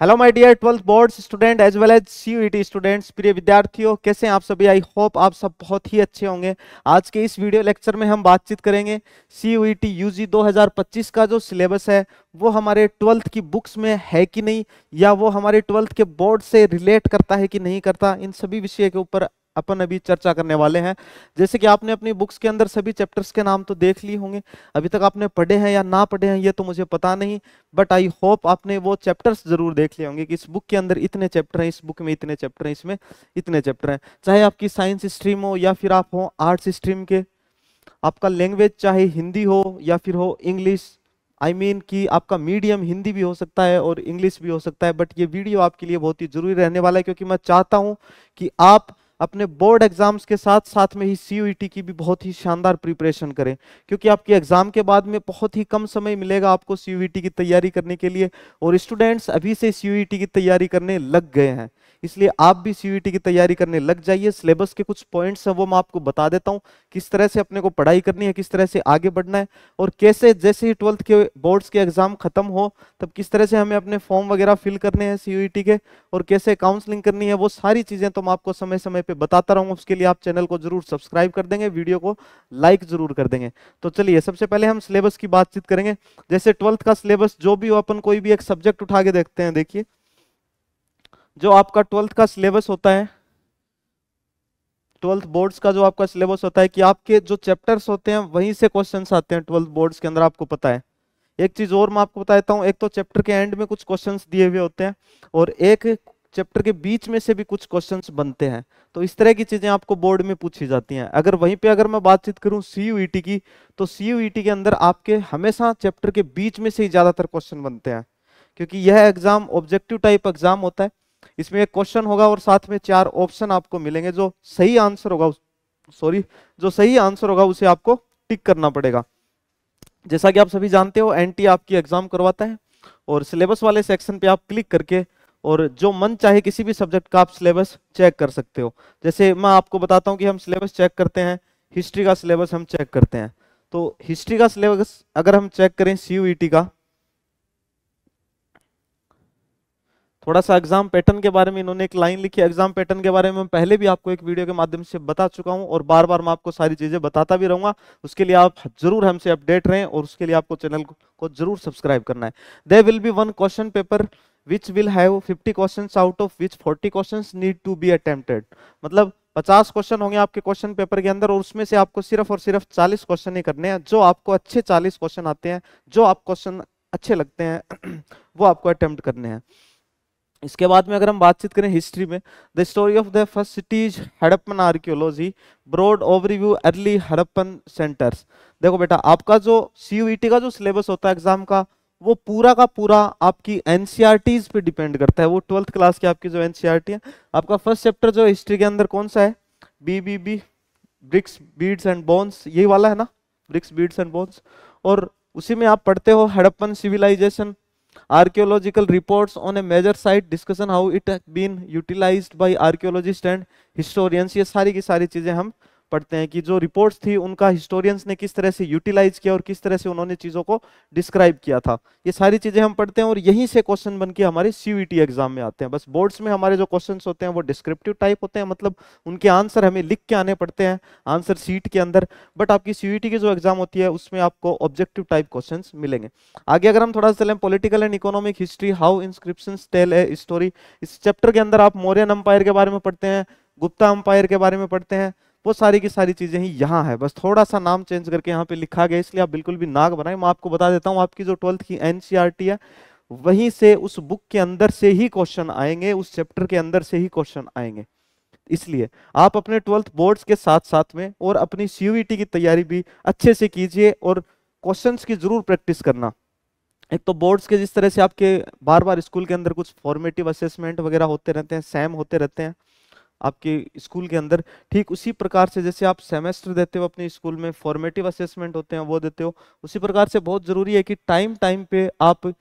Hello my dear 12th boards student as well as CUET students. प्रिय विद्यार्थियों, कैसे हैं आप सभी? आई होप आप सब बहुत ही अच्छे होंगे। आज के इस वीडियो लेक्चर में हम बातचीत करेंगे सीयूईटी यूजी 2025 का जो सिलेबस है वो हमारे 12th की बुक्स में है कि नहीं, या वो हमारे 12th के बोर्ड से रिलेट करता है कि नहीं करता। इन सभी विषय के ऊपर अपन अभी चर्चा करने वाले हैं। जैसे कि आपने अपनी बुक्स के अंदर सभी चैप्टर्स के नाम तो देख लिए होंगे, अभी तक आपने पढ़े हैं या ना पढ़े हैं ये तो मुझे पता नहीं, बट आई होप आपने वो चैप्टर्स जरूर देख लिए होंगे कि इस बुक के अंदर इतने चैप्टर हैं, इस बुक में इतने चैप्टर हैं, इसमें इतने चैप्टर हैं। चाहे आपकी साइंस स्ट्रीम हो या फिर आप हो आर्ट्स स्ट्रीम के, आपका लैंग्वेज चाहे हिंदी हो या फिर हो इंग्लिश, कि आपका मीडियम हिंदी भी हो सकता है और इंग्लिश भी हो सकता है। बट ये वीडियो आपके लिए बहुत ही जरूरी रहने वाला है, क्योंकि मैं चाहता हूं कि आप अपने बोर्ड एग्जाम्स के साथ साथ में ही सीयूईटी की भी बहुत ही शानदार प्रिपरेशन करें, क्योंकि आपके एग्जाम के बाद में बहुत ही कम समय मिलेगा आपको सीयूईटी की तैयारी करने के लिए। और स्टूडेंट्स अभी से सीयूईटी की तैयारी करने लग गए हैं, इसलिए आप भी सीयूईटी की तैयारी करने लग जाइए। सिलेबस के कुछ पॉइंट्स हैं वो मैं आपको बता देता हूं, किस तरह से अपने को पढ़ाई करनी है, किस तरह से आगे बढ़ना है, और कैसे जैसे ही 12th के बोर्ड्स के एग्जाम खत्म हो तब किस तरह से हमें अपने फॉर्म वगैरह फिल करने हैं सीयूईटी के, और कैसे काउंसलिंग करनी है, वो सारी चीजें तो मैं आपको समय समय पे बताता रहूंगा। उसके लिए आप चैनल को जरूर सब्सक्राइब कर देंगे, वीडियो को लाइक जरूर कर देंगे। तो चलिए सबसे पहले हम सिलेबस की बातचीत करेंगे। जैसे 12th का सिलेबस जो भी हो, अपन कोई भी एक सब्जेक्ट उठा के देखते हैं। देखिए जो आपका 12th का सिलेबस होता है, 12th बोर्ड्स का जो आपका सिलेबस होता है, कि आपके जो चैप्टर्स होते हैं वहीं से क्वेश्चंस आते हैं 12th बोर्ड्स के अंदर, आपको पता है। एक चीज और मैं आपको बता देता हूं, एक तो चैप्टर के एंड में कुछ क्वेश्चंस दिए हुए होते हैं और एक चैप्टर के बीच में से भी कुछ क्वेश्चंस बनते हैं। तो इस तरह की चीजें आपको बोर्ड में पूछी जाती हैं। अगर वहीं पे अगर मैं बातचीत करूं सीयूईटी की, तो सीयूईटी के अंदर आपके हमेशा चैप्टर के बीच में से ही ज्यादातर क्वेश्चन बनते हैं, क्योंकि यह एग्जाम ऑब्जेक्टिव टाइप एग्जाम होता है। इसमें एक क्वेश्चन होगा और साथ में 4 ऑप्शन आपको मिलेंगे। जो सही आंसर होगा उसे आपको टिक करना पड़ेगा। जैसा कि आप सभी जानते हो, एनटी आपकी एग्जाम करवाता है, और सिलेबस वाले सेक्शन पे आप क्लिक करके और जो मन चाहे किसी भी सब्जेक्ट का आप सिलेबस चेक कर सकते हो। जैसे मैं आपको बताता हूं कि हम सिलेबस चेक करते हैं, हिस्ट्री का सिलेबस हम चेक करते हैं। तो हिस्ट्री का सिलेबस अगर हम चेक करें सीयूईटी का, थोड़ा सा एग्जाम पैटर्न के बारे में इन्होंने एक लाइन लिखी है। एग्जाम पैटर्न के बारे में मैं पहले भी आपको एक वीडियो के माध्यम से बता चुका हूं और बार बार मैं आपको सारी चीजें बताता भी रहूंगा। उसके लिए आप जरूर हमसे अपडेट रहें और उसके लिए आपको चैनल को जरूर सब्सक्राइब करना है। There will be one question paper which will have 50 questions, out of which 40 questions need to be attempted. मतलब 50 क्वेश्चन होंगे आपके क्वेश्चन पेपर के अंदर, और उसमें से आपको सिर्फ और सिर्फ 40 क्वेश्चन ही करने हैं। जो आपको अच्छे 40 क्वेश्चन आते हैं, जो आप क्वेश्चन अच्छे लगते हैं वो आपको अटेम्प्ट करने हैं। इसके बाद में अगर हम बातचीत करें हिस्ट्री में, the story of the first cities Harappan archaeology, broad overview early Harappan centres. देखो बेटा, आपका जो सीयूईटी का जो सिलेबस होता है एग्जाम का, वो पूरा का पूरा आपकी एनसीईआरटीज पे डिपेंड करता है। वो 12th क्लास की आपकी जो एनसीईआरटी है, आपका फर्स्ट चैप्टर जो हिस्ट्री के अंदर कौन सा है? B B B, bricks beads and bones, यही वाला है ना, ब्रिक्स बीड्स एंड बोन्स। और उसी में आप पढ़ते हो Harappan civilisation, archaeological reports on a major site, discussion how it has been utilized by archaeologists and historians। ये सारी की सारी चीजें हम पढ़ते हैं कि जो रिपोर्ट्स थी उनका हिस्टोरियंस ने किस तरह से यूटिलाइज किया और किस तरह से उन्होंने चीजों को डिस्क्राइब किया था। ये सारी चीजें हम पढ़ते हैं और यहीं से क्वेश्चन बन के हमारे सीयूईटी एग्जाम में आते हैं। बस बोर्ड्स में हमारे जो क्वेश्चंस होते हैं वो डिस्क्रिप्टिव टाइप होते हैं, मतलब उनके आंसर हमें लिख के आने पड़ते हैं आंसर शीट के अंदर। बट आपकी सीयूईटी की जो एग्जाम होती है उसमें आपको ऑब्जेक्टिव टाइप क्वेश्चन मिलेंगे। आगे अगर हम थोड़ा सा चलें, political and economic history, how inscriptions tell a story. इस चैप्टर के अंदर आप मौर्यन अंपायर के बारे में पढ़ते हैं, गुप्ता अंपायर के बारे में पढ़ते हैं, वो सारी की सारी चीजें ही यहाँ है। बस थोड़ा सा नाम चेंज करके यहाँ पे लिखा गया, इसलिए आप बिल्कुल भी नाक बनाए। मैं आपको बता देता हूँ, आपकी जो 12th की एनसीईआरटी है वहीं से, उस बुक के अंदर से ही क्वेश्चन आएंगे, उस चैप्टर के अंदर से ही क्वेश्चन आएंगे। इसलिए आप अपने 12th बोर्ड्स के साथ साथ में और अपनी सीयूईटी की तैयारी भी अच्छे से कीजिए और क्वेश्चंस की जरूर प्रैक्टिस करना। एक तो बोर्ड्स के जिस तरह से आपके बार बार स्कूल के अंदर कुछ फॉर्मेटिव असेसमेंट वगैरह होते रहते हैं, सैम होते रहते हैं आपके स्कूल के अंदर, ठीक उसी प्रकार से जैसे आप सेमेस्टर देते हो अपने स्कूल में, फॉर्मेटिव असेसमेंट होते हैं वो देते हो, उसी प्रकार से बहुत जरूरी है कि टाइम टाइम पे आप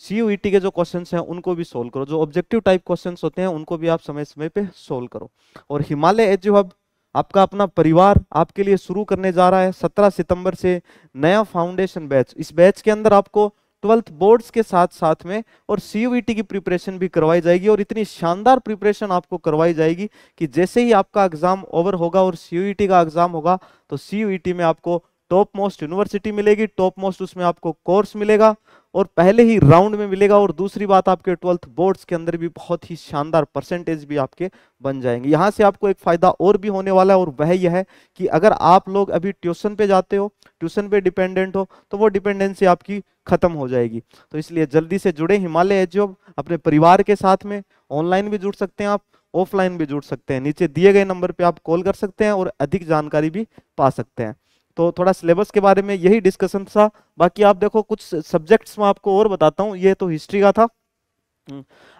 सीयूईटी के जो क्वेश्चंस हैं उनको भी सोल्व करो। जो ऑब्जेक्टिव टाइप क्वेश्चंस होते हैं उनको भी आप समय समय पे सोल्व करो। और हिमालय एजू हब आपका अपना परिवार आपके लिए शुरू करने जा रहा है 17 सितंबर से नया फाउंडेशन बैच। इस बैच के अंदर आपको ट्वेल्थ बोर्ड्स के साथ साथ में और सीयूईटी की प्रिपरेशन भी करवाई जाएगी, और इतनी शानदार प्रिपरेशन आपको करवाई जाएगी कि जैसे ही आपका एग्जाम ओवर होगा और सीयूईटी का एग्जाम होगा तो सीयूईटी में आपको टॉप मोस्ट यूनिवर्सिटी मिलेगी, टॉप मोस्ट उसमें आपको कोर्स मिलेगा और पहले ही राउंड में मिलेगा। और दूसरी बात, आपके ट्वेल्थ बोर्ड्स के अंदर भी बहुत ही शानदार परसेंटेज भी आपके बन जाएंगे। यहां से आपको एक फायदा और भी होने वाला है, और वह यह है कि अगर आप लोग अभी ट्यूशन पे जाते हो, ट्यूशन पे डिपेंडेंट हो, तो वो डिपेंडेंसी आपकी खत्म हो जाएगी। तो इसलिए जल्दी से जुड़े हिमालय एजॉब अपने परिवार के साथ में। ऑनलाइन भी जुड़ सकते हैं आप, ऑफलाइन भी जुड़ सकते हैं। नीचे दिए गए नंबर पे आप कॉल कर सकते हैं और अधिक जानकारी भी पा सकते हैं। तो थोड़ा सिलेबस के बारे में यही डिस्कशन था। बाकी आप देखो कुछ सब्जेक्ट्स में आपको और बताता हूँ, ये तो हिस्ट्री का था।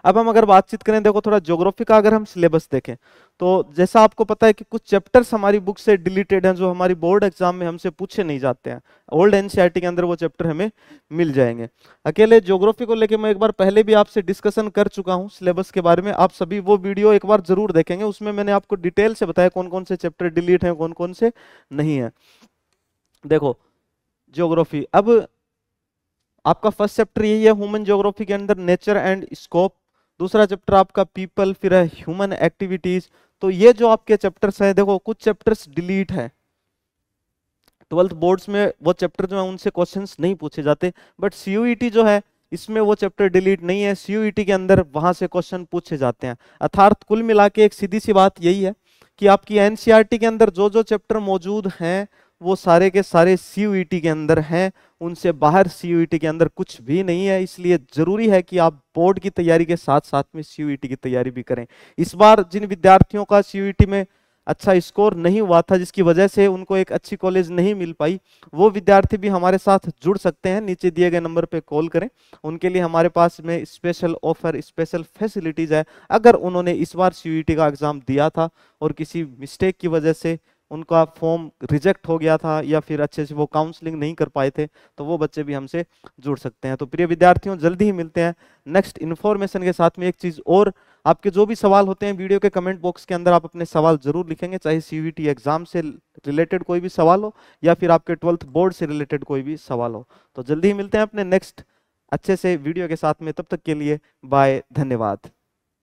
अब हम अगर बातचीत करें, देखो थोड़ा ज्योग्राफी का अगर हम सिलेबस देखें तो जैसा आपको पता है कि कुछ चैप्टर्स हमारी बुक से डिलीटेड हैं, जो हमारी बोर्ड एग्जाम में हमसे पूछे नहीं जाते हैं। ओल्ड एनसीईआरटी के अंदर वो चैप्टर हमें मिल जाएंगे। अकेले ज्योग्राफी को लेके मैं एक बार पहले भी आपसे डिस्कशन कर चुका हूं सिलेबस के बारे में, आप सभी वो वीडियो एक बार जरूर देखेंगे। उसमें मैंने आपको डिटेल से बताया कौन कौन से चैप्टर डिलीट हैं, कौन कौन से नहीं है। देखो ज्योग्राफी, अब आपका फर्स्ट चैप्टर यही है ह्यूमन ज्योग्राफी के अंदर, नेचर एंड स्कोप। दूसरा चैप्टर आपका पीपल, फिर है ह्यूमन एक्टिविटीज। तो ये जो आपके चैप्टर्स हैं, देखो कुछ चैप्टर्स डिलीट है। ट्वेल्थ बोर्ड्स में वो चैप्टर जो है उनसे क्वेश्चंस नहीं पूछे जाते, बट सीयूईटी जो है इसमें वो चैप्टर डिलीट नहीं है। सीयूईटी के अंदर वहां से क्वेश्चन पूछे जाते हैं। अर्थात कुल मिला के एक सीधी सी बात यही है कि आपकी एनसीईआरटी के अंदर जो जो चैप्टर मौजूद हैं वो सारे के सारे सीयूईटी के अंदर हैं, उनसे बाहर सीयूईटी के अंदर कुछ भी नहीं है। इसलिए जरूरी है कि आप बोर्ड की तैयारी के साथ साथ में सीयूईटी की तैयारी भी करें। इस बार जिन विद्यार्थियों का सीयूईटी में अच्छा स्कोर नहीं हुआ था, जिसकी वजह से उनको एक अच्छी कॉलेज नहीं मिल पाई, वो विद्यार्थी भी हमारे साथ जुड़ सकते हैं। नीचे दिए गए नंबर पे कॉल करें, उनके लिए हमारे पास में स्पेशल ऑफर, स्पेशल फैसिलिटीज है। अगर उन्होंने इस बार सीयूईटी का एग्जाम दिया था और किसी मिस्टेक की वजह से उनका फॉर्म रिजेक्ट हो गया था या फिर अच्छे से वो काउंसलिंग नहीं कर पाए थे, तो वो बच्चे भी हमसे जुड़ सकते हैं। तो प्रिय विद्यार्थियों, जल्दी ही मिलते हैं नेक्स्ट इन्फॉर्मेशन के साथ में। एक चीज और, आपके जो भी सवाल होते हैं वीडियो के कमेंट बॉक्स के अंदर आप अपने सवाल जरूर लिखेंगे, चाहे सीयूईटी एग्जाम से रिलेटेड कोई भी सवाल हो या फिर आपके ट्वेल्थ बोर्ड से रिलेटेड कोई भी सवाल हो। तो जल्दी ही मिलते हैं अपने नेक्स्ट अच्छे से वीडियो के साथ में। तब तक के लिए बाय, धन्यवाद।